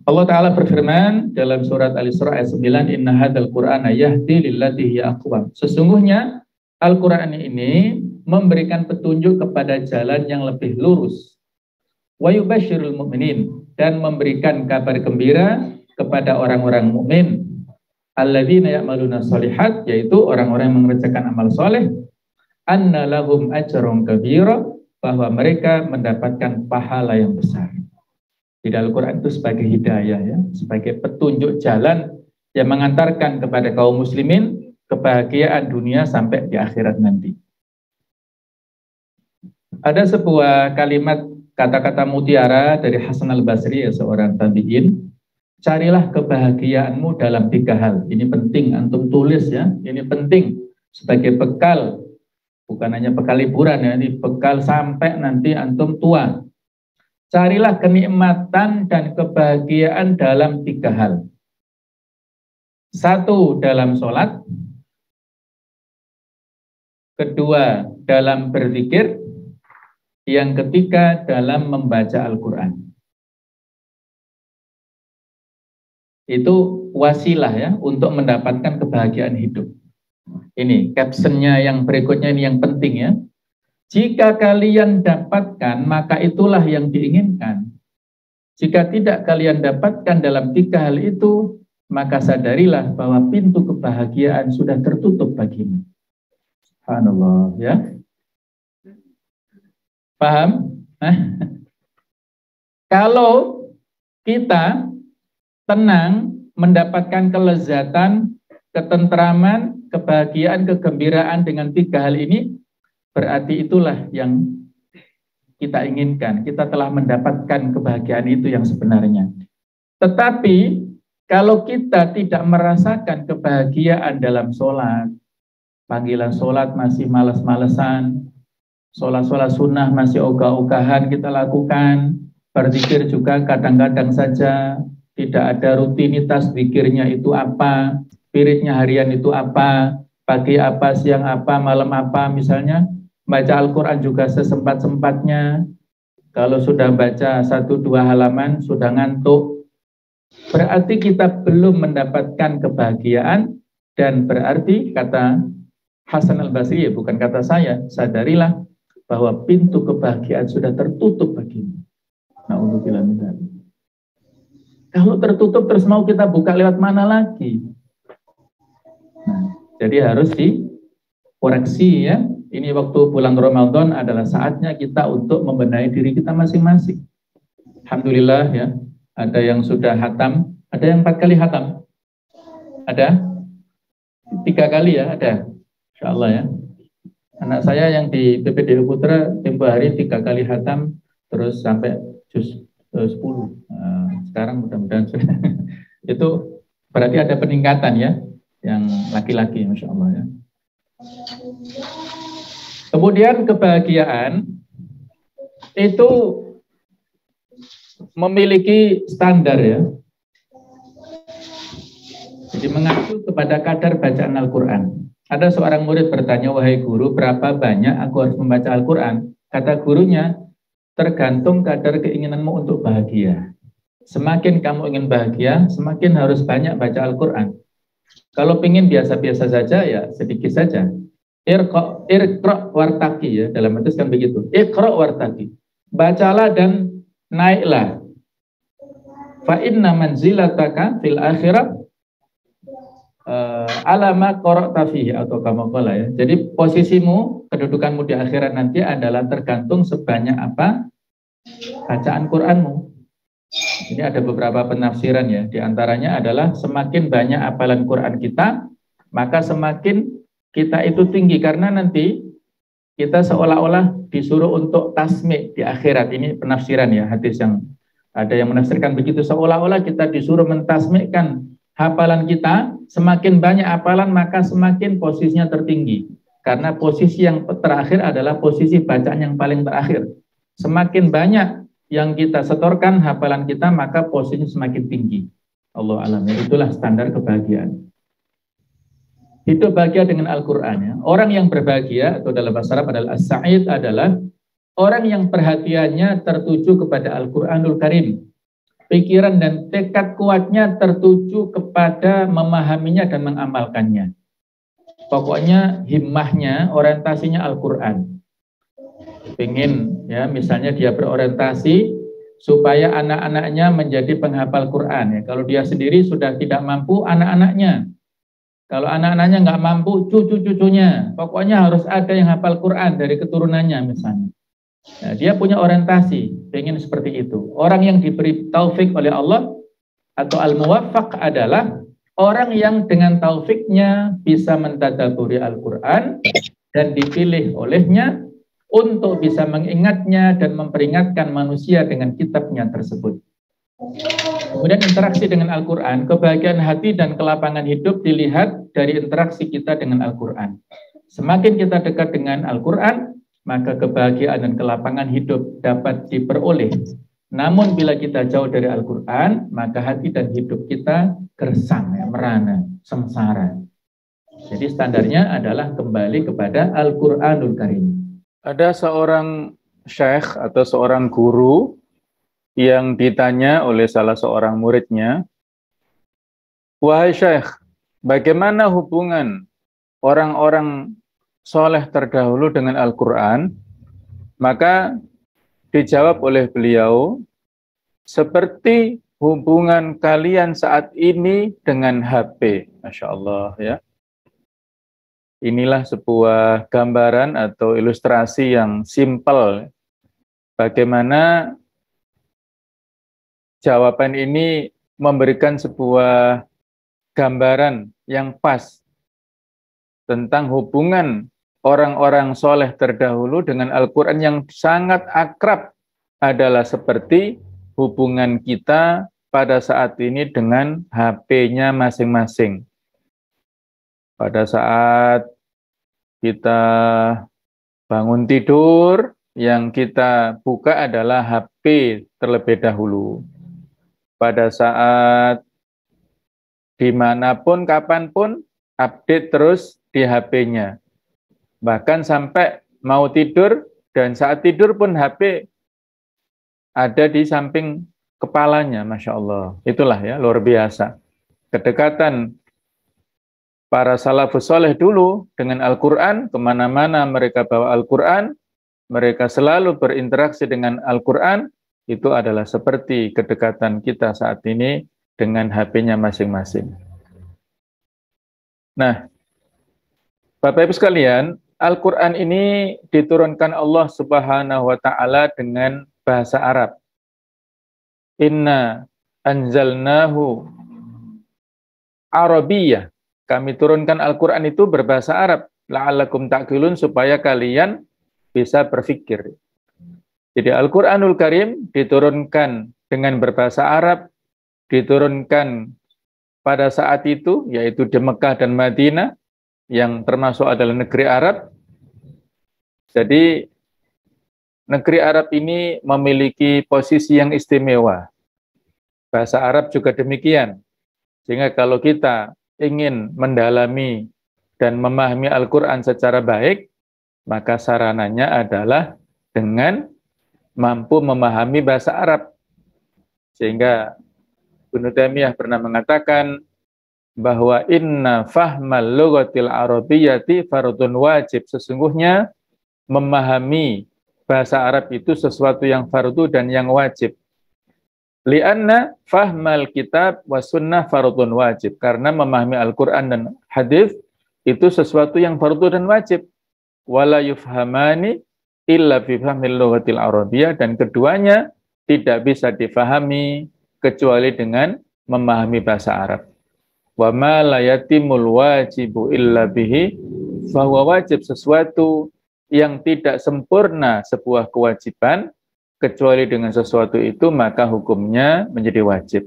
Allah Ta'ala berfirman dalam surat Al-Isra ayat 9, Inna hadzal Qur'ana yahdi lillati hiya aqwam. Sesungguhnya Al-Quran ini memberikan petunjuk kepada jalan yang lebih lurus. Wa yubasyirul mu'minin, dan memberikan kabar gembira kepada orang-orang mukmin. Alladzina ya'maluna shalihat, yaitu orang-orang yang mengerjakan amal soleh. Anna lahum ajrun kabira, bahwa mereka mendapatkan pahala yang besar. Di dalam Al-Quran itu sebagai hidayah, ya, sebagai petunjuk jalan yang mengantarkan kepada kaum muslimin kebahagiaan dunia sampai di akhirat nanti. Ada sebuah kalimat kata-kata mutiara dari Hasan al-Basri, ya, seorang tabi'in. Carilah kebahagiaanmu dalam 3 hal. Ini penting antum tulis, ya. Ini penting sebagai bekal, bukan hanya bekal liburan, ya. Ini bekal sampai nanti antum tua. Carilah kenikmatan dan kebahagiaan dalam 3 hal. 1, dalam sholat. 2, dalam berzikir. Yang 3, dalam membaca Al-Quran. Itu wasilah, ya, untuk mendapatkan kebahagiaan hidup. Ini captionnya yang berikutnya, ini yang penting, ya. Jika kalian dapatkan, maka itulah yang diinginkan. Jika tidak kalian dapatkan dalam 3 hal itu, maka sadarilah bahwa pintu kebahagiaan sudah tertutup bagimu. Subhanallah, ya. Paham? Kalau kita tenang, mendapatkan kelezatan, ketentraman, kebahagiaan, kegembiraan dengan 3 hal ini, berarti itulah yang kita inginkan. Kita telah mendapatkan kebahagiaan itu yang sebenarnya. Tetapi kalau kita tidak merasakan kebahagiaan dalam sholat, panggilan sholat masih malas-malesan, sholat-sholat sunnah masih ogah-ogahan kita lakukan, berzikir juga kadang-kadang saja, tidak ada rutinitas zikirnya itu apa, spiritnya harian itu apa, pagi apa, siang apa, malam apa misalnya. Baca Al-Quran juga sesempat-sempatnya. Kalau sudah baca 1-2 halaman, sudah ngantuk, berarti kita belum mendapatkan kebahagiaan. Dan berarti, kata Hasan al-Basri, bukan kata saya, sadarilah bahwa pintu kebahagiaan sudah tertutup bagimu. Na'udzubillah min dzalik. Kalau tertutup terus mau kita buka lewat mana lagi? Nah, jadi harus dikoreksi, ya. Ini waktu bulan Ramadan adalah saatnya kita untuk membenahi diri kita masing-masing. Alhamdulillah, ya, ada yang sudah hatam, ada yang 4 kali hatam, ada 3 kali, ya, ada. Insyaallah, ya. Anak saya yang di PPDU Putra tempo hari 3 kali hatam, terus sampai juz 10. Sekarang mudah-mudahan itu berarti ada peningkatan, ya, yang laki-laki, Masya Allah, ya. Kemudian kebahagiaan itu memiliki standar, ya. Jadi mengacu kepada kadar bacaan Al-Quran. Ada seorang murid bertanya, wahai guru, berapa banyak aku harus membaca Al-Quran? Kata gurunya, tergantung kadar keinginanmu untuk bahagia. Semakin kamu ingin bahagia, semakin harus banyak baca Al-Quran. Kalau ingin biasa-biasa saja, ya sedikit saja. Iqra' wartaqi, ya, dalam hadis kan begitu. Iqra' wartaqi. Bacalah dan naiklah. Fa inna manzilataka fil akhirat alama qara'ta fihi, atau kama qala, ya. Jadi posisimu, kedudukanmu di akhirat nanti adalah tergantung sebanyak apa bacaan Qur'anmu. Ini ada beberapa penafsiran, ya. Di antaranya adalah semakin banyak hafalan Quran kita, maka semakin kita itu tinggi, karena nanti kita seolah-olah disuruh untuk tasmi' di akhirat. Ini penafsiran, ya, hadis yang ada yang menafsirkan begitu, seolah-olah kita disuruh mentasmi'kan hafalan kita. Semakin banyak hafalan maka semakin posisinya tertinggi, karena posisi yang terakhir adalah posisi bacaan yang paling terakhir. Semakin banyak yang kita setorkan hafalan kita, maka posisinya semakin tinggi. Allah alam, ya. Itulah standar kebahagiaan. Hidup bahagia dengan Al-Quran, ya. Orang yang berbahagia atau dalam bahasa Arab adalah as-sa'id, adalah orang yang perhatiannya tertuju kepada Al-Quranul Karim. pikiran dan tekad kuatnya tertuju kepada memahaminya dan mengamalkannya. Pokoknya himmahnya, orientasinya Al-Quran. Pengen ya, misalnya dia berorientasi supaya anak-anaknya menjadi penghafal Quran. Ya, kalau dia sendiri sudah tidak mampu, anak-anaknya. Kalau anak-anaknya nggak mampu, cucu-cucunya. Pokoknya harus ada yang hafal Quran dari keturunannya misalnya. Nah, dia punya orientasi, pengen seperti itu. Orang yang diberi taufik oleh Allah atau al-muwaffaq adalah orang yang dengan taufiknya bisa mentadabburi Al-Quran dan dipilih olehnya untuk bisa mengingatnya dan memperingatkan manusia dengan kitabnya tersebut. Kemudian interaksi dengan Al-Quran, kebahagiaan hati dan kelapangan hidup dilihat dari interaksi kita dengan Al-Quran. Semakin kita dekat dengan Al-Quran, maka kebahagiaan dan kelapangan hidup dapat diperoleh. Namun bila kita jauh dari Al-Quran, maka hati dan hidup kita gersang, ya, merana, sengsara. Jadi standarnya adalah kembali kepada Al-Quranul Karim. Ada seorang syekh atau seorang guru yang ditanya oleh salah seorang muridnya, "Wahai syekh, bagaimana hubungan orang-orang soleh terdahulu dengan Al-Quran?" Maka dijawab oleh beliau, "Seperti hubungan kalian saat ini dengan HP." Masya Allah ya. Inilah sebuah gambaran atau ilustrasi yang simpel. Bagaimana jawaban ini memberikan sebuah gambaran yang pas tentang hubungan orang-orang soleh terdahulu dengan Al-Quran yang sangat akrab adalah seperti hubungan kita pada saat ini dengan HP-nya masing-masing. Pada saat kita bangun tidur, yang kita buka adalah HP terlebih dahulu. Pada saat dimanapun, kapanpun, update terus di HP-nya. Bahkan sampai mau tidur, dan saat tidur pun HP ada di samping kepalanya, Masya Allah. Itulah ya, luar biasa. Kedekatan para salafus soleh dulu dengan Al-Quran, kemana-mana mereka bawa Al-Quran, mereka selalu berinteraksi dengan Al-Quran, itu adalah seperti kedekatan kita saat ini dengan HP-nya masing-masing. Nah, Bapak Ibu sekalian, Al-Quran ini diturunkan Allah Subhanahu wa Ta'ala dengan bahasa Arab. Inna anzalnahu Arabiyyah. Kami turunkan Al-Quran itu berbahasa Arab. La'allakum ta'qilun, supaya kalian bisa berpikir. Jadi Al-Quranul Karim diturunkan dengan berbahasa Arab, diturunkan pada saat itu, yaitu di Mekah dan Madinah, yang termasuk adalah negeri Arab. Jadi negeri Arab ini memiliki posisi yang istimewa. Bahasa Arab juga demikian. Sehingga kalau kita ingin mendalami dan memahami Al-Quran secara baik, maka sarananya adalah dengan mampu memahami bahasa Arab. Sehingga Ibnu Taimiyah pernah mengatakan bahwa inna fahmal lughatil arabiyyati fardun wajib. Sesungguhnya memahami bahasa Arab itu sesuatu yang fardu dan yang wajib. Lianna fahmal kitab wa sunnah fardun wajib. Karena memahami Al-Quran dan hadis itu sesuatu yang fardu dan wajib. Wala yufhamani illa fi fahmil lughatil arabiyyah, dan keduanya tidak bisa difahami kecuali dengan memahami bahasa Arab. Wa ma la yatimul wajibu illa bihi fahuwa wajib. Sesuatu yang tidak sempurna sebuah kewajiban kecuali dengan sesuatu itu, maka hukumnya menjadi wajib.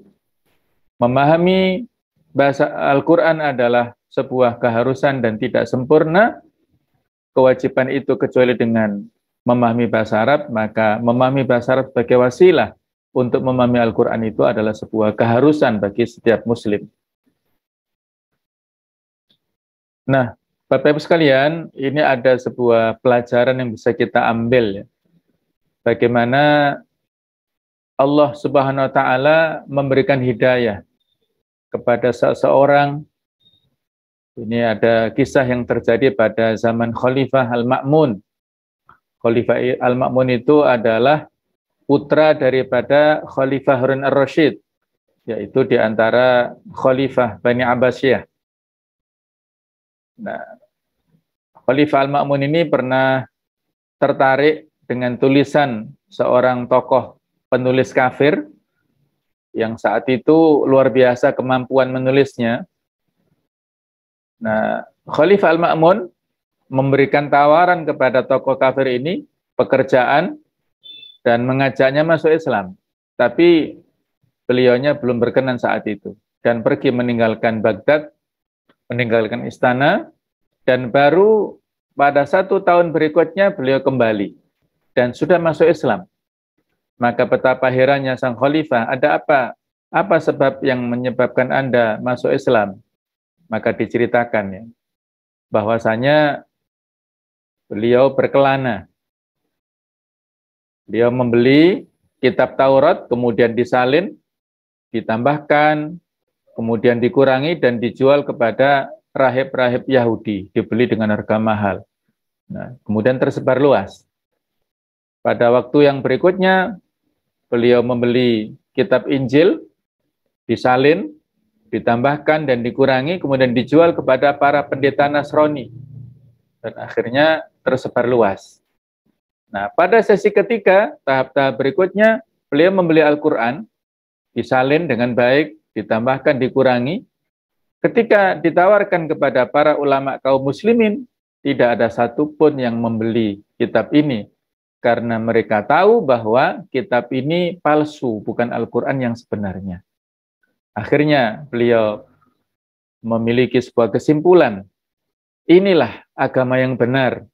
Memahami bahasa Al-Quran adalah sebuah keharusan dan tidak sempurna kewajiban itu kecuali dengan memahami bahasa Arab, maka memahami bahasa Arab sebagai wasilah untuk memahami Al-Quran itu adalah sebuah keharusan bagi setiap muslim. Nah, Bapak Ibu sekalian, ini ada sebuah pelajaran yang bisa kita ambil ya. Bagaimana Allah Subhanahu wa taala memberikan hidayah kepada seseorang. Ini ada kisah yang terjadi pada zaman Khalifah Al-Ma'mun. Khalifah Al-Ma'mun itu adalah putra daripada Khalifah Harun Ar-Rasyid, yaitu di antara Khalifah Bani Abbasiyah. Nah, Khalifah Al-Ma'mun ini pernah tertarik dengan tulisan seorang tokoh penulis kafir yang saat itu luar biasa kemampuan menulisnya. Nah, Khalifah Al-Ma'mun memberikan tawaran kepada tokoh kafir ini pekerjaan dan mengajaknya masuk Islam. Tapi beliaunya belum berkenan saat itu dan pergi meninggalkan Baghdad, meninggalkan istana, dan baru pada 1 tahun berikutnya beliau kembali dan sudah masuk Islam. Maka betapa herannya sang khalifah, ada apa? Apa sebab yang menyebabkan Anda masuk Islam? Maka diceritakan ya, bahwasanya beliau berkelana. Beliau membeli kitab Taurat, kemudian disalin, ditambahkan, kemudian dikurangi dan dijual kepada rahib-rahib Yahudi, dibeli dengan harga mahal. Nah, kemudian tersebar luas. Pada waktu yang berikutnya, beliau membeli kitab Injil, disalin, ditambahkan dan dikurangi, kemudian dijual kepada para pendeta Nasrani. Dan akhirnya tersebar luas. Nah, pada sesi ketiga, tahap-tahap berikutnya, beliau membeli Al-Quran, disalin dengan baik, ditambahkan, dikurangi. Ketika ditawarkan kepada para ulama kaum muslimin, tidak ada satupun yang membeli kitab ini, karena mereka tahu bahwa kitab ini palsu, bukan Al-Quran yang sebenarnya. Akhirnya beliau memiliki sebuah kesimpulan, inilah agama yang benar.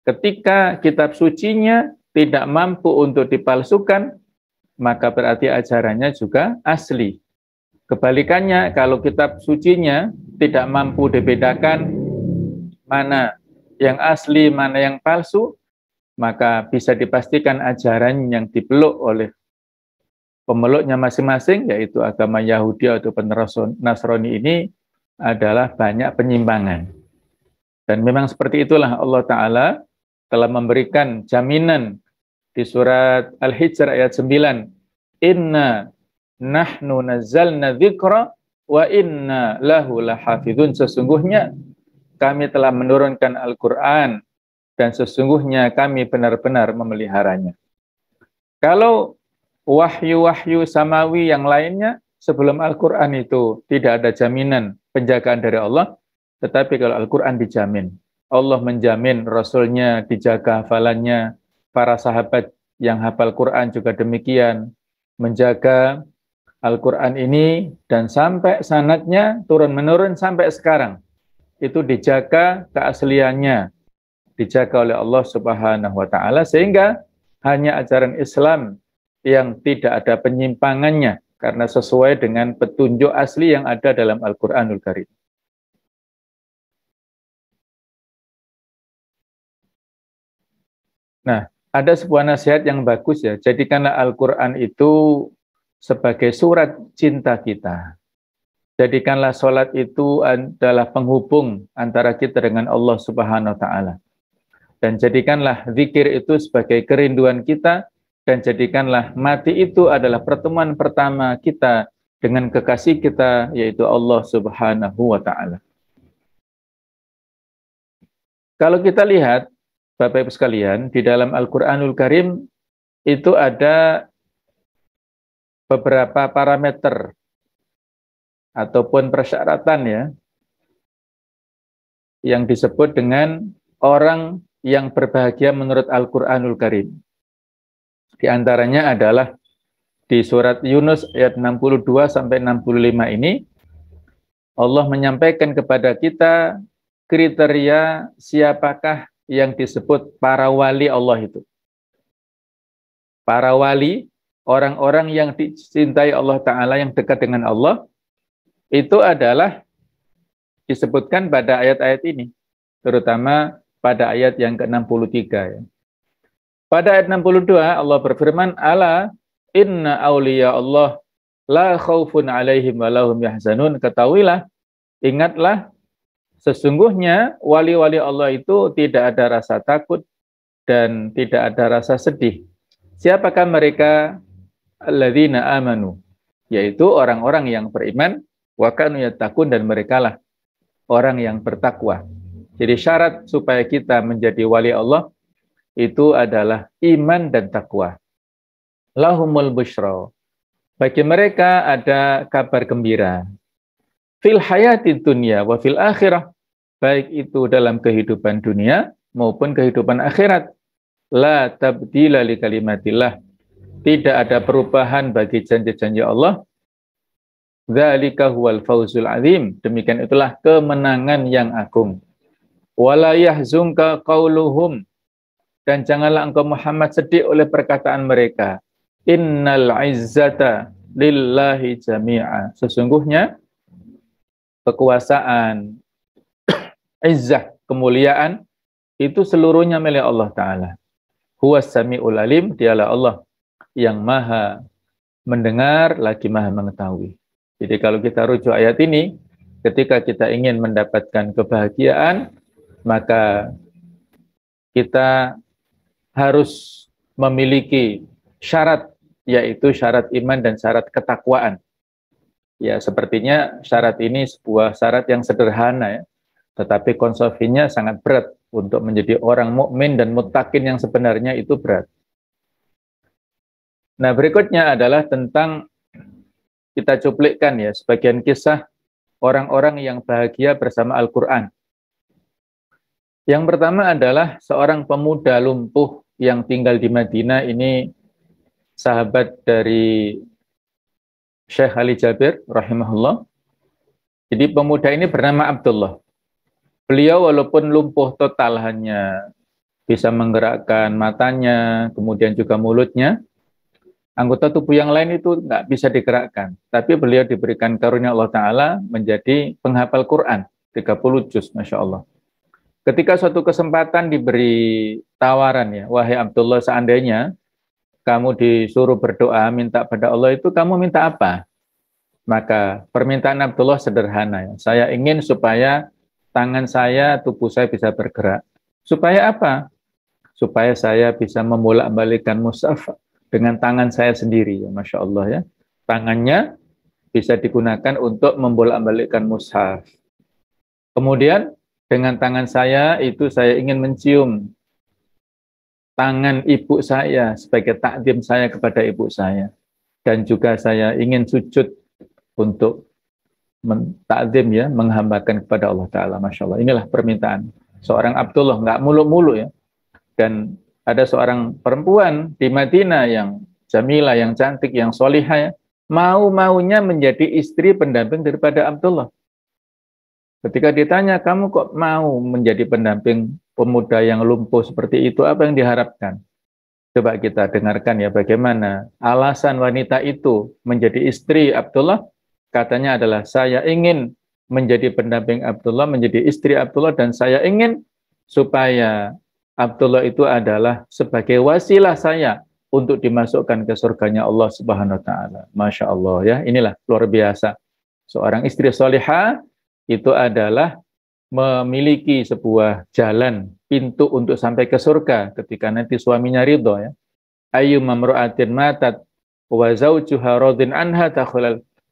Ketika kitab sucinya tidak mampu untuk dipalsukan, maka berarti ajarannya juga asli. Kebalikannya, kalau kitab sucinya tidak mampu dibedakan mana yang asli, mana yang palsu, maka bisa dipastikan ajaran yang dipeluk oleh pemeluknya masing-masing, yaitu agama Yahudi atau Nasrani ini adalah banyak penyimpangan. Dan memang seperti itulah Allah Ta'ala telah memberikan jaminan di surat Al-Hijr ayat 9. Inna nahnu nazzalna dzikra wa inna lahu lahafidun. Sesungguhnya kami telah menurunkan Al-Quran dan sesungguhnya kami benar-benar memeliharanya. Kalau wahyu-wahyu samawi yang lainnya sebelum Al-Quran itu tidak ada jaminan penjagaan dari Allah, tetapi kalau Al-Quran dijamin, Allah menjamin Rasulnya dijaga hafalannya, para sahabat yang hafal Quran juga demikian, menjaga Al-Quran ini, dan sampai sanadnya turun-menurun sampai sekarang. Itu dijaga keasliannya, dijaga oleh Allah Subhanahu wa Ta'ala, sehingga hanya ajaran Islam yang tidak ada penyimpangannya, karena sesuai dengan petunjuk asli yang ada dalam Al-Quranul Karim. Nah, ada sebuah nasihat yang bagus ya, jadikanlah Al-Quran itu sebagai surat cinta kita. Jadikanlah sholat itu adalah penghubung antara kita dengan Allah Subhanahu wa Ta'ala. Dan jadikanlah zikir itu sebagai kerinduan kita, dan jadikanlah mati itu adalah pertemuan pertama kita dengan kekasih kita, yaitu Allah Subhanahu wa Ta'ala. Kalau kita lihat, Bapak Ibu sekalian, di dalam Al-Quranul Karim itu ada beberapa parameter ataupun persyaratan ya, yang disebut dengan orang yang berbahagia menurut Al-Quranul Karim. Di antaranya adalah di surat Yunus ayat 62-65 ini, Allah menyampaikan kepada kita kriteria siapakah yang disebut para wali Allah itu. Para wali, orang-orang yang dicintai Allah Ta'ala, yang dekat dengan Allah, itu adalah disebutkan pada ayat-ayat ini, terutama pada ayat yang ke-63. Ya. Pada ayat 62, Allah berfirman, Ala Inna awliya Allah la khaufun alaihim wa lahum yahzanun. Ketahuilah, ingatlah, sesungguhnya wali-wali Allah itu tidak ada rasa takut dan tidak ada rasa sedih. Siapakah mereka? Alladzina amanu, yaitu orang-orang yang beriman, wa kanu yattaqun, dan merekalah orang yang bertakwa. Jadi syarat supaya kita menjadi wali Allah itu adalah iman dan takwa. Lahumul busyra, bagi mereka ada kabar gembira. Fil hayati dunya wa fil akhirah, baik itu dalam kehidupan dunia maupun kehidupan akhirat. La tabdila li kalimatillah, tidak ada perubahan bagi janji-janji Allah. Dzalika huwal fawzul azim, demikian itulah kemenangan yang agung. Wala yahzunka qauluhum, dan janganlah engkau Muhammad sedih oleh perkataan mereka. Innal izzata lillahi jami'a, sesungguhnya kekuasaan, izzah, kemuliaan itu seluruhnya milik Allah Ta'ala. Huwas sami'ul alim, dialah Allah yang maha mendengar lagi maha mengetahui. Jadi kalau kita rujuk ayat ini, ketika kita ingin mendapatkan kebahagiaan, maka kita harus memiliki syarat, yaitu syarat iman dan syarat ketakwaan. Ya, sepertinya syarat ini sebuah syarat yang sederhana ya, tetapi konsekuensinya sangat berat. Untuk menjadi orang mukmin dan muttaqin yang sebenarnya itu berat. Nah, berikutnya adalah tentang, kita cuplikkan ya, sebagian kisah orang-orang yang bahagia bersama Al-Quran. Yang pertama adalah seorang pemuda lumpuh yang tinggal di Madinah. Ini sahabat dari Syekh Ali Jabir rahimahullah. Jadi pemuda ini bernama Abdullah. Beliau walaupun lumpuh total, hanya bisa menggerakkan matanya, kemudian juga mulutnya, anggota tubuh yang lain itu nggak bisa digerakkan. Tapi beliau diberikan karunia Allah Ta'ala menjadi penghafal Quran, 30 juz, Masya Allah. Ketika suatu kesempatan diberi tawaran ya, wahai Abdullah, seandainya kamu disuruh berdoa, minta pada Allah, itu kamu minta apa? Maka permintaan Abdullah sederhana ya, saya ingin supaya tangan saya, tubuh saya bisa bergerak. Supaya apa? Supaya saya bisa membolak-balikkan mushaf dengan tangan saya sendiri. Ya, Masya Allah ya. Tangannya bisa digunakan untuk membolak-balikkan mushaf. Kemudian dengan tangan saya itu saya ingin mencium tangan ibu saya sebagai takdim saya kepada ibu saya. Dan juga saya ingin sujud untuk takdim ya, menghambakan kepada Allah Ta'ala. Masya Allah, inilah permintaan seorang Abdullah, nggak mulu-mulu ya. Dan ada seorang perempuan di Madinah yang jamilah, yang cantik, yang solihah ya, mau-maunya menjadi istri pendamping daripada Abdullah. Ketika ditanya, kamu kok mau menjadi pendamping pemuda yang lumpuh seperti itu, apa yang diharapkan? Coba kita dengarkan ya, bagaimana alasan wanita itu menjadi istri Abdullah. Katanya adalah, saya ingin menjadi pendamping Abdullah, menjadi istri Abdullah, dan saya ingin supaya Abdullah itu adalah sebagai wasilah saya untuk dimasukkan ke surganya Allah Subhanahu wa Ta'ala. Masya Allah ya, inilah luar biasa. Seorang istri solihah itu adalah memiliki sebuah jalan, pintu untuk sampai ke surga ketika nanti suaminya ridho ya. Ayyumma mamra'atin matat wa zawjuha radin anha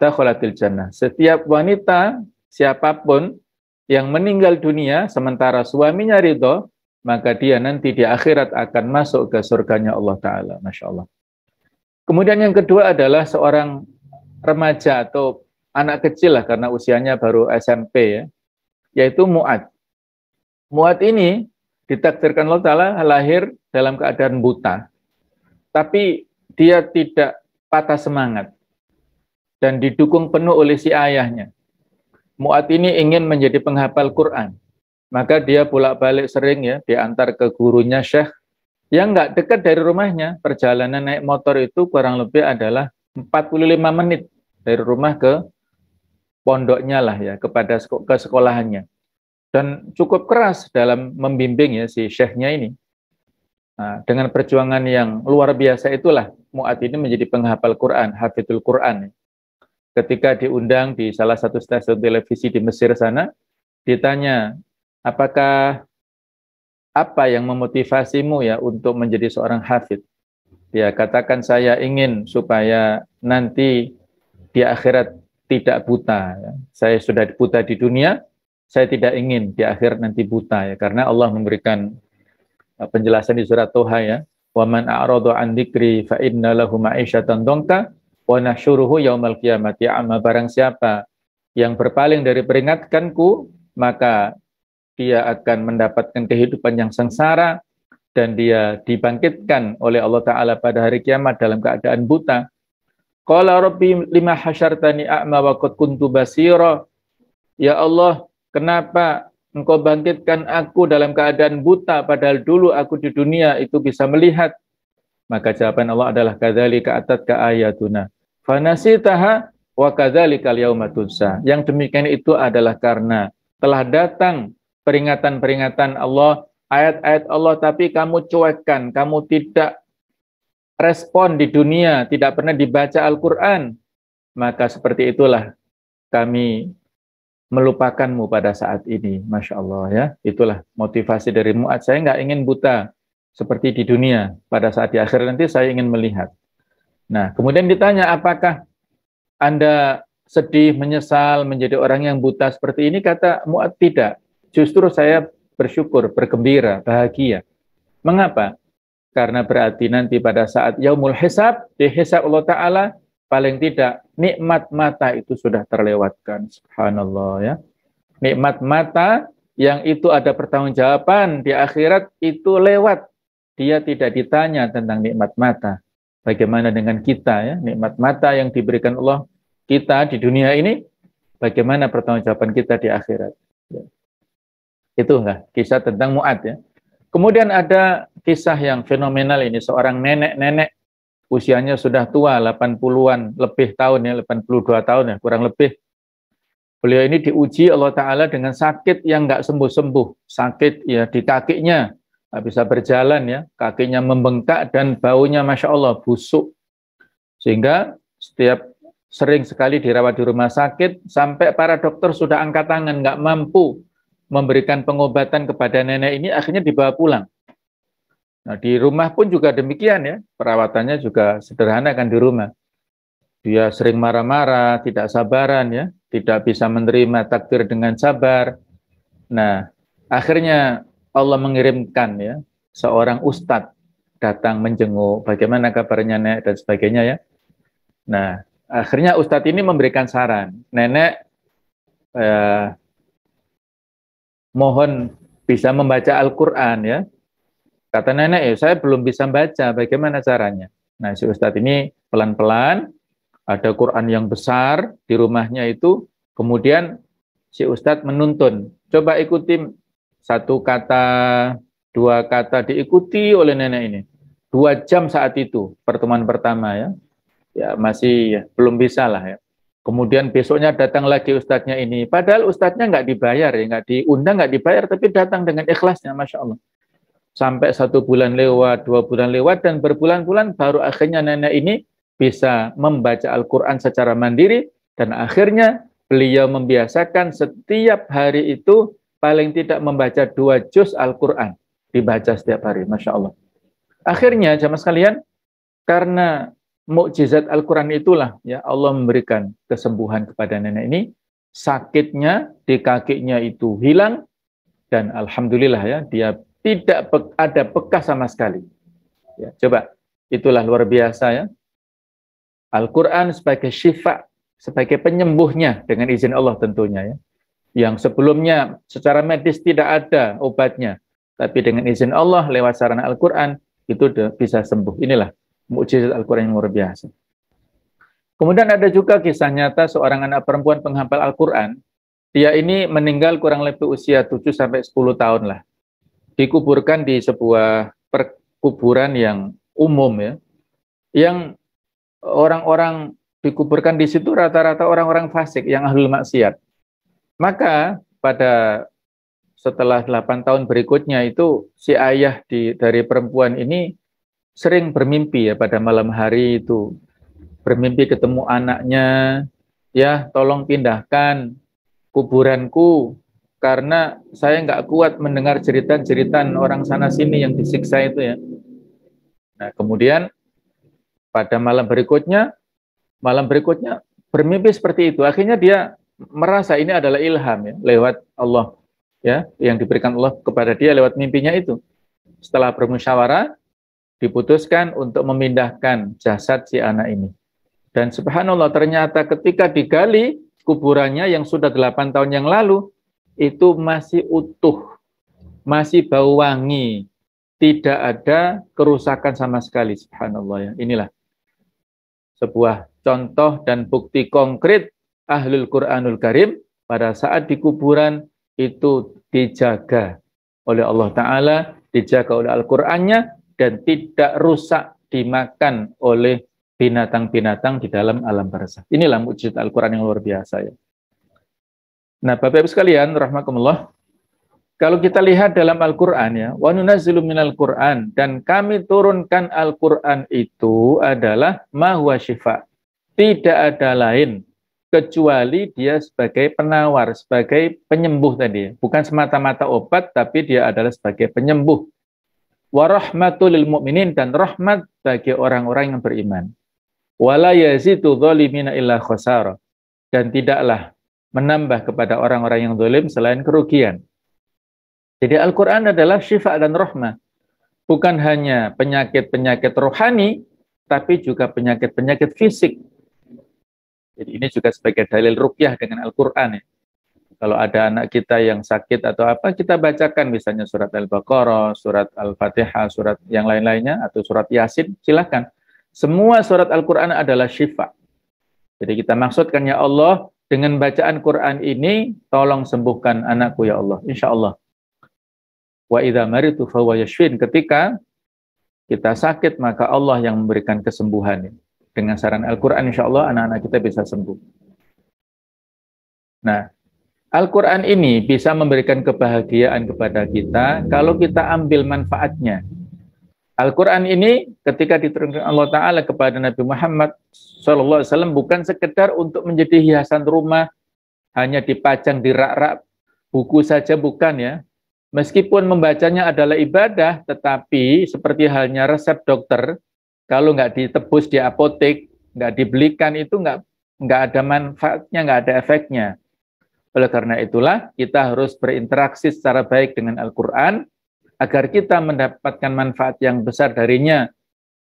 takhulatil jannah. Setiap wanita, siapapun yang meninggal dunia sementara suaminya ridho, maka dia nanti di akhirat akan masuk ke surganya Allah Ta'ala. Masya Allah. Kemudian yang kedua adalah seorang remaja atau anak kecil lah, karena usianya baru SMP ya, yaitu Mu'ad. Mu'ad ini ditakdirkan Allah Ta'ala lahir dalam keadaan buta, tapi dia tidak patah semangat dan didukung penuh oleh si ayahnya. Mu'ad ini ingin menjadi penghafal Quran, maka dia bolak-balik sering ya diantar ke gurunya Syekh yang nggak dekat dari rumahnya. Perjalanan naik motor itu kurang lebih adalah 45 menit dari rumah ke pondoknya lah ya, ke sekolahannya. Dan cukup keras dalam membimbing ya si Syekhnya ini. Nah, dengan perjuangan yang luar biasa itulah Mu'ad ini menjadi penghafal Quran, hafidhul Quran. Ketika diundang di salah satu stasiun televisi di Mesir sana, ditanya, apakah apa yang memotivasimu ya untuk menjadi seorang hafidh? Dia katakan, saya ingin supaya nanti di akhirat tidak buta. Ya. Saya sudah buta di dunia, saya tidak ingin di akhirat nanti buta ya, karena Allah memberikan penjelasan di surat Toha ya, wa man a'rada an dzikri fa inna lahu ma'isyatan dhanka wa nahsyuruhu yaumal qiyamati a'ma. Barang siapa yang berpaling dari peringatkanku, maka dia akan mendapatkan kehidupan yang sengsara dan dia dibangkitkan oleh Allah Ta'ala pada hari kiamat dalam keadaan buta. Qala rabbi lima hasyartani a'ma wa qad kuntu basira. Ya Allah, kenapa engkau bangkitkan aku dalam keadaan buta padahal dulu aku di dunia itu bisa melihat? Maka jawaban Allah adalah kadzalika atatka ayatuna fanasitaha wa kadzalikal yauma tunsa. Yang demikian itu adalah karena telah datang peringatan-peringatan Allah, ayat-ayat Allah, tapi kamu cuekkan, kamu tidak respon di dunia, tidak pernah dibaca Al-Quran. Maka seperti itulah kami melupakanmu pada saat ini. Masya Allah ya, itulah motivasi dari Mu'ad. Saya nggak ingin buta seperti di dunia, pada saat di akhir nanti saya ingin melihat. Nah, kemudian ditanya, apakah Anda sedih, menyesal menjadi orang yang buta seperti ini? Kata Mu'ad, tidak. Justru saya bersyukur, bergembira, bahagia. Mengapa? Karena berarti nanti pada saat yaumul hisab, di hisab Allah Ta'ala, paling tidak nikmat mata itu sudah terlewatkan. Subhanallah ya. Nikmat mata yang itu ada pertanggungjawaban di akhirat itu lewat. Dia tidak ditanya tentang nikmat mata. Bagaimana dengan kita ya? Nikmat mata yang diberikan Allah kita di dunia ini, bagaimana pertanggungjawaban kita di akhirat. Ya. Itu enggak kisah tentang Mu'ad ya. Kemudian ada kisah yang fenomenal ini, seorang nenek-nenek usianya sudah tua, 80-an lebih tahun ya, 82 tahun ya, kurang lebih. Beliau ini diuji Allah Ta'ala dengan sakit yang enggak sembuh-sembuh. Sakit ya di kakinya, nggak bisa berjalan ya, kakinya membengkak dan baunya Masya Allah busuk. Sehingga sering sekali dirawat di rumah sakit, sampai para dokter sudah angkat tangan, nggak mampu memberikan pengobatan kepada nenek ini, akhirnya dibawa pulang. Nah, di rumah pun juga demikian ya, perawatannya juga sederhana kan di rumah. Dia sering marah-marah, tidak sabaran ya, tidak bisa menerima takdir dengan sabar. Nah, akhirnya Allah mengirimkan ya, seorang ustadz datang menjenguk, bagaimana kabarnya nenek dan sebagainya ya. Nah, akhirnya ustadz ini memberikan saran, nenek mohon bisa membaca Al-Quran ya. Kata nenek, saya belum bisa baca, bagaimana caranya? Nah, si ustadz ini pelan-pelan, ada Quran yang besar di rumahnya itu, kemudian si ustadz menuntun, coba ikuti satu kata, dua kata, diikuti oleh nenek ini. 2 jam saat itu, pertemuan pertama ya. Ya masih ya, belum bisa lah ya. Kemudian besoknya datang lagi ustadznya ini. Padahal ustadznya nggak dibayar ya, nggak diundang, nggak dibayar, tapi datang dengan ikhlasnya, Masya Allah. Sampai 1 bulan lewat, 2 bulan lewat, dan berbulan-bulan baru akhirnya nenek ini bisa membaca Al-Quran secara mandiri, dan akhirnya beliau membiasakan setiap hari itu paling tidak membaca 2 juz Al-Quran. Dibaca setiap hari, Masya Allah. Akhirnya, jamaah sekalian, karena mukjizat Al-Quran itulah ya Allah memberikan kesembuhan kepada nenek ini, sakitnya di kakinya itu hilang, dan alhamdulillah ya dia tidak ada bekas sama sekali. Ya, coba, itulah luar biasa ya. Al-Quran sebagai syifa, sebagai penyembuhnya dengan izin Allah tentunya ya. Yang sebelumnya secara medis tidak ada obatnya, tapi dengan izin Allah lewat sarana Al-Quran itu bisa sembuh. Inilah mukjizat Al-Quran yang luar biasa. Kemudian ada juga kisah nyata seorang anak perempuan penghafal Al-Quran. Dia ini meninggal kurang lebih usia 7-10 tahun lah. Dikuburkan di sebuah perkuburan yang umum ya. Yang orang-orang dikuburkan di situ rata-rata orang-orang fasik yang ahlul maksiat. Maka pada setelah 8 tahun berikutnya itu si ayah dari perempuan ini sering bermimpi ya pada malam hari itu. Bermimpi ketemu anaknya, ya tolong pindahkan kuburanku karena saya nggak kuat mendengar cerita-cerita orang sana sini yang disiksa itu ya. Nah kemudian pada malam berikutnya bermimpi seperti itu. Akhirnya dia merasa ini adalah ilham ya, lewat Allah ya, yang diberikan Allah kepada dia lewat mimpinya itu. Setelah bermusyawarah, diputuskan untuk memindahkan jasad si anak ini. Dan subhanallah ternyata ketika digali kuburannya yang sudah 8 tahun yang lalu, itu masih utuh, masih bau wangi, tidak ada kerusakan sama sekali, subhanallah ya. Inilah sebuah contoh dan bukti konkret Ahlul Quranul Karim pada saat di kuburan itu dijaga oleh Allah Ta'ala, dijaga oleh Al-Qur'annya, dan tidak rusak dimakan oleh binatang-binatang di dalam alam barzakh. Inilah mukjizat Al-Quran yang luar biasa ya. Nah, Bapak Ibu sekalian, rahimakumullah, kalau kita lihat dalam Al-Quran ya, wa nunazzilu minal Quran, dan kami turunkan Al-Quran itu adalah ma huwa syifa. Tidak ada lain kecuali dia sebagai penawar, sebagai penyembuh tadi. Bukan semata-mata obat, tapi dia adalah sebagai penyembuh. Wa rahmatul lil mu'minin, dan rahmat bagi orang-orang yang beriman. Wala yazidu dhalimina illa khasara, dan tidaklah menambah kepada orang-orang yang zalim selain kerugian. Jadi Al-Quran adalah syifa dan rahmah. Bukan hanya penyakit-penyakit rohani, tapi juga penyakit-penyakit fisik. Jadi ini juga sebagai dalil ruqyah dengan Al-Quran. Ya. Kalau ada anak kita yang sakit atau apa, kita bacakan misalnya surat Al-Baqarah, surat Al-Fatihah, surat yang lain-lainnya, atau surat Yasin, silakan. Semua surat Al-Quran adalah syifa. Jadi kita maksudkan, ya Allah, dengan bacaan Quran ini, tolong sembuhkan anakku ya Allah, insya Allah. Wa idza maritu fahuwa yashfin, ketika kita sakit maka Allah yang memberikan kesembuhan. Dengan saran Al-Qur'an insyaallah anak-anak kita bisa sembuh. Nah, Al-Qur'an ini bisa memberikan kebahagiaan kepada kita kalau kita ambil manfaatnya. Al-Qur'an ini ketika diturunkan Allah Ta'ala kepada Nabi Muhammad SAW bukan sekedar untuk menjadi hiasan rumah, hanya dipajang di rak-rak buku saja, bukan ya. Meskipun membacanya adalah ibadah, tetapi seperti halnya resep dokter, kalau nggak ditebus di apotek, nggak dibelikan, itu nggak ada manfaatnya, nggak ada efeknya. Oleh karena itulah, kita harus berinteraksi secara baik dengan Al-Quran, agar kita mendapatkan manfaat yang besar darinya,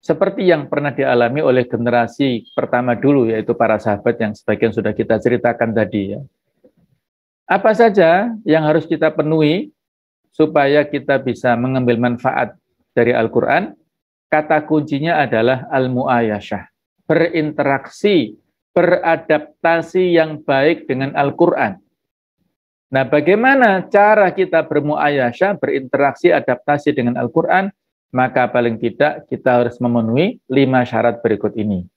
seperti yang pernah dialami oleh generasi pertama dulu, yaitu para sahabat yang sebagian sudah kita ceritakan tadi. Ya. Apa saja yang harus kita penuhi, supaya kita bisa mengambil manfaat dari Al-Quran? Kata kuncinya adalah al-mu'ayasyah. Berinteraksi, beradaptasi yang baik dengan Al-Quran. Nah, bagaimana cara kita bermu'ayasyah, berinteraksi, adaptasi dengan Al-Quran? Maka paling tidak kita harus memenuhi 5 syarat berikut ini.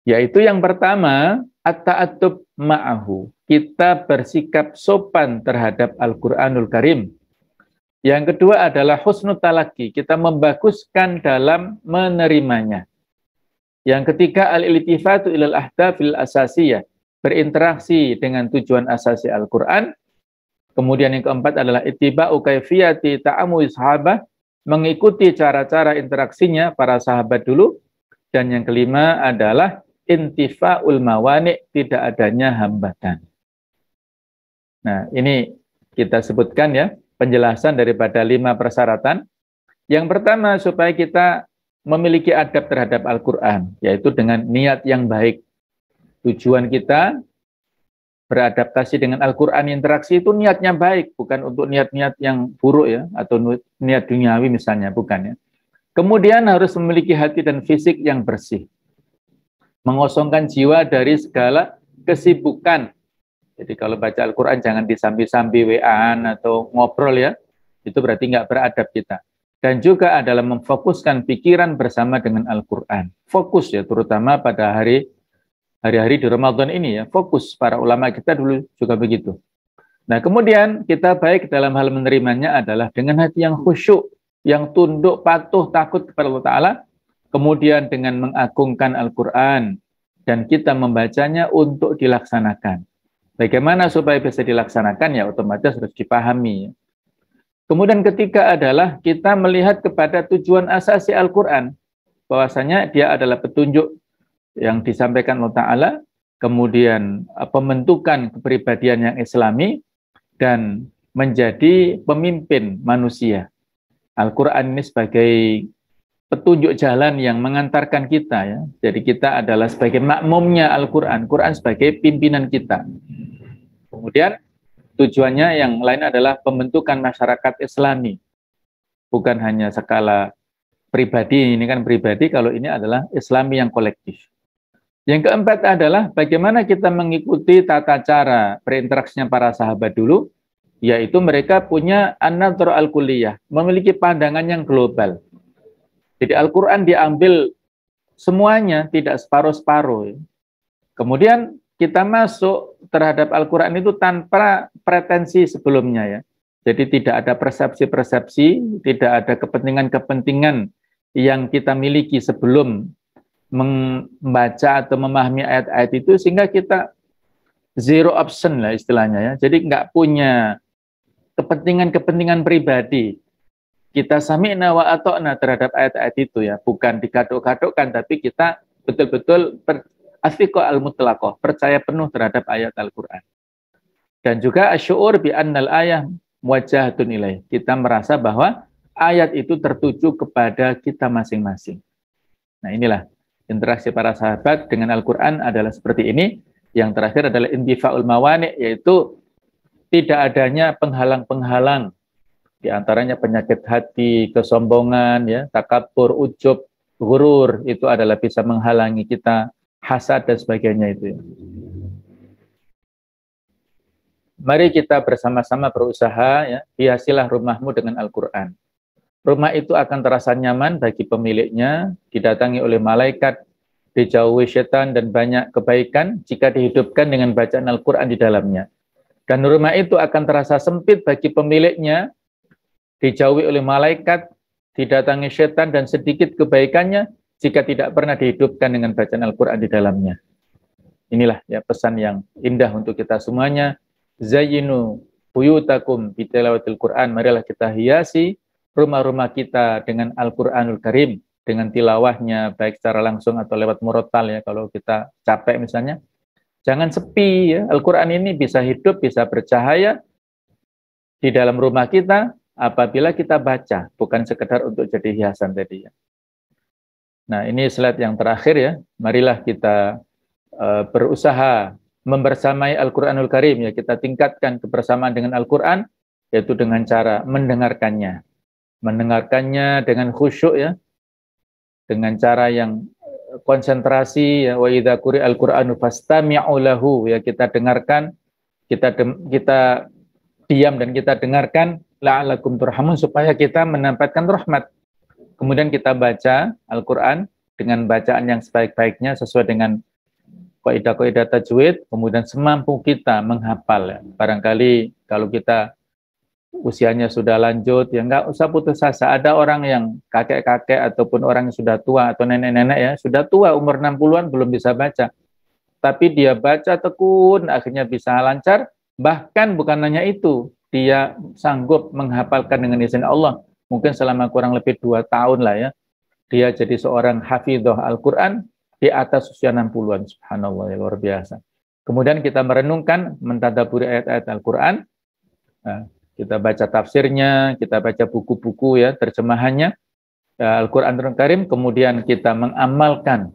Yaitu yang pertama, at-ta'attub ma'ahu. Kita bersikap sopan terhadap Al-Quranul Karim. Yang kedua adalah husnul talaqi, kita membaguskan dalam menerimanya. Yang ketiga al-iltifatu ilal ahdafil asasiyah, berinteraksi dengan tujuan asasi Al-Quran. Kemudian yang keempat adalah ittiba'u kaifiyati ta'amuli sahabah, mengikuti cara-cara interaksinya para sahabat dulu. Dan yang kelima adalah intifa'ul mawani', tidak adanya hambatan. Nah, ini kita sebutkan ya, penjelasan daripada 5 persyaratan. Yang pertama, supaya kita memiliki adab terhadap Al-Quran, yaitu dengan niat yang baik. Tujuan kita beradaptasi dengan Al-Quran, interaksi itu niatnya baik, bukan untuk niat-niat yang buruk ya, atau niat duniawi misalnya, bukan ya. Kemudian harus memiliki hati dan fisik yang bersih. Mengosongkan jiwa dari segala kesibukan. Jadi kalau baca Al-Quran jangan disambi-sambi WA-an atau ngobrol ya, itu berarti nggak beradab kita. Dan juga adalah memfokuskan pikiran bersama dengan Al-Quran. Fokus ya, terutama pada hari-hari di Ramadan ini ya, fokus. Para ulama kita dulu juga begitu. Nah, kemudian kita baik dalam hal menerimanya adalah dengan hati yang khusyuk, yang tunduk, patuh, takut kepada Allah Ta'ala, kemudian dengan mengagungkan Al-Quran, dan kita membacanya untuk dilaksanakan. Bagaimana supaya bisa dilaksanakan? Ya otomatis harus dipahami. Kemudian ketiga adalah kita melihat kepada tujuan asasi Al-Quran, bahwasanya dia adalah petunjuk yang disampaikan Allah Ta'ala, kemudian pembentukan kepribadian yang islami, dan menjadi pemimpin manusia. Al-Quran ini sebagai petunjuk jalan yang mengantarkan kita, ya. Jadi kita adalah sebagai makmumnya Al-Quran, Quran sebagai pimpinan kita. Kemudian tujuannya yang lain adalah pembentukan masyarakat Islami, bukan hanya skala pribadi, ini kan pribadi, kalau ini adalah Islami yang kolektif. Yang keempat adalah bagaimana kita mengikuti tata cara berinteraksinya para sahabat dulu, yaitu mereka punya an-nadhr al-kulliyah, memiliki pandangan yang global. Jadi Al-Quran diambil semuanya, tidak separuh-separuh. Kemudian kita masuk terhadap Al-Quran itu tanpa pretensi sebelumnya, ya. Jadi tidak ada persepsi-persepsi, tidak ada kepentingan-kepentingan yang kita miliki sebelum membaca atau memahami ayat-ayat itu, sehingga kita zero option lah istilahnya, ya. Jadi nggak punya kepentingan-kepentingan pribadi. Kita sami'na wa ata'na terhadap ayat-ayat itu, ya, bukan dikaduk-kadukkan, tapi kita betul-betul asfiqo al-mutlaqoh, percaya penuh terhadap ayat Al-Quran. Dan juga asy'ur bi annal ayah muwajjahatun ilaih. Kita merasa bahwa ayat itu tertuju kepada kita masing-masing. Nah, inilah interaksi para sahabat dengan Al-Quran adalah seperti ini. Yang terakhir adalah intifa'ul mawani', yaitu tidak adanya penghalang-penghalang, di antaranya penyakit hati, kesombongan, ya, takabur, ujub, ghurur, itu adalah bisa menghalangi kita, hasad dan sebagainya itu, ya. Mari kita bersama-sama berusaha, ya, hiasilah rumahmu dengan Al-Quran. Rumah itu akan terasa nyaman bagi pemiliknya, didatangi oleh malaikat, dijauhi setan dan banyak kebaikan jika dihidupkan dengan bacaan Al-Quran di dalamnya. Dan rumah itu akan terasa sempit bagi pemiliknya, dijauhi oleh malaikat, didatangi setan dan sedikit kebaikannya jika tidak pernah dihidupkan dengan bacaan Al-Quran di dalamnya. Inilah, ya, pesan yang indah untuk kita semuanya. Zayyinu buyutakum bitilawatil Quran. Marilah kita hiasi rumah-rumah kita dengan Al-Quranul Karim, dengan tilawahnya, baik secara langsung atau lewat murotal, ya, kalau kita capek misalnya. Jangan sepi, ya. Al-Quran ini bisa hidup, bisa bercahaya di dalam rumah kita apabila kita baca, bukan sekedar untuk jadi hiasan tadi, ya. Nah, ini slide yang terakhir, ya. Marilah kita berusaha membersamai Al-Quranul Karim, ya. Kita tingkatkan kebersamaan dengan Al-Quran, yaitu dengan cara mendengarkannya. Mendengarkannya dengan khusyuk, ya. Dengan cara yang konsentrasi, ya. Wa idza quri'al Qur'anu fastami'u lahu, ya, kita dengarkan, kita diam dan kita dengarkan, la'allakum turhamun, supaya kita mendapatkan rahmat. Kemudian kita baca Al-Quran dengan bacaan yang sebaik-baiknya sesuai dengan kaidah-kaidah tajwid, kemudian semampu kita menghafal, ya. Barangkali kalau kita usianya sudah lanjut, ya nggak usah putus asa. Ada orang yang kakek-kakek ataupun orang yang sudah tua atau nenek-nenek, ya, sudah tua umur 60-an belum bisa baca. Tapi dia baca tekun, akhirnya bisa lancar. Bahkan bukan hanya itu, dia sanggup menghafalkan dengan izin Allah. Mungkin selama kurang lebih 2 tahun lah, ya. Dia jadi seorang hafidhah Al-Quran di atas usia 60-an. Subhanallah, ya, luar biasa. Kemudian kita merenungkan, mentadaburi ayat-ayat Al-Quran. Nah, kita baca tafsirnya, kita baca buku-buku, ya, terjemahannya, Al-Quranul Karim, kemudian kita mengamalkan.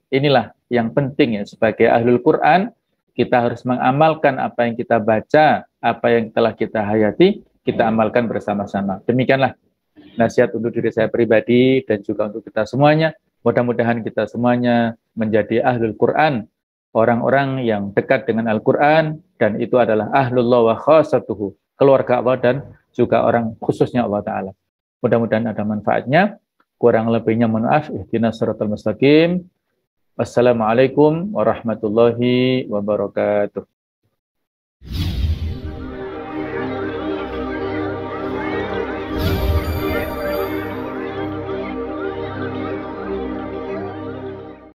Inilah yang penting, ya, sebagai ahlul Quran, kita harus mengamalkan apa yang kita baca, apa yang telah kita hayati, kita amalkan bersama-sama. Demikianlah nasihat untuk diri saya pribadi dan juga untuk kita semuanya. Mudah-mudahan kita semuanya menjadi ahlul Quran, orang-orang yang dekat dengan Al-Quran, dan itu adalah ahlullah wa khasatuhu, keluarga Allah dan juga orang khususnya Allah Ta'ala. Mudah-mudahan ada manfaatnya. Kurang lebihnya mohon maaf. Ihdinas siratal mustaqim. Wassalamualaikum warahmatullahi wabarakatuh.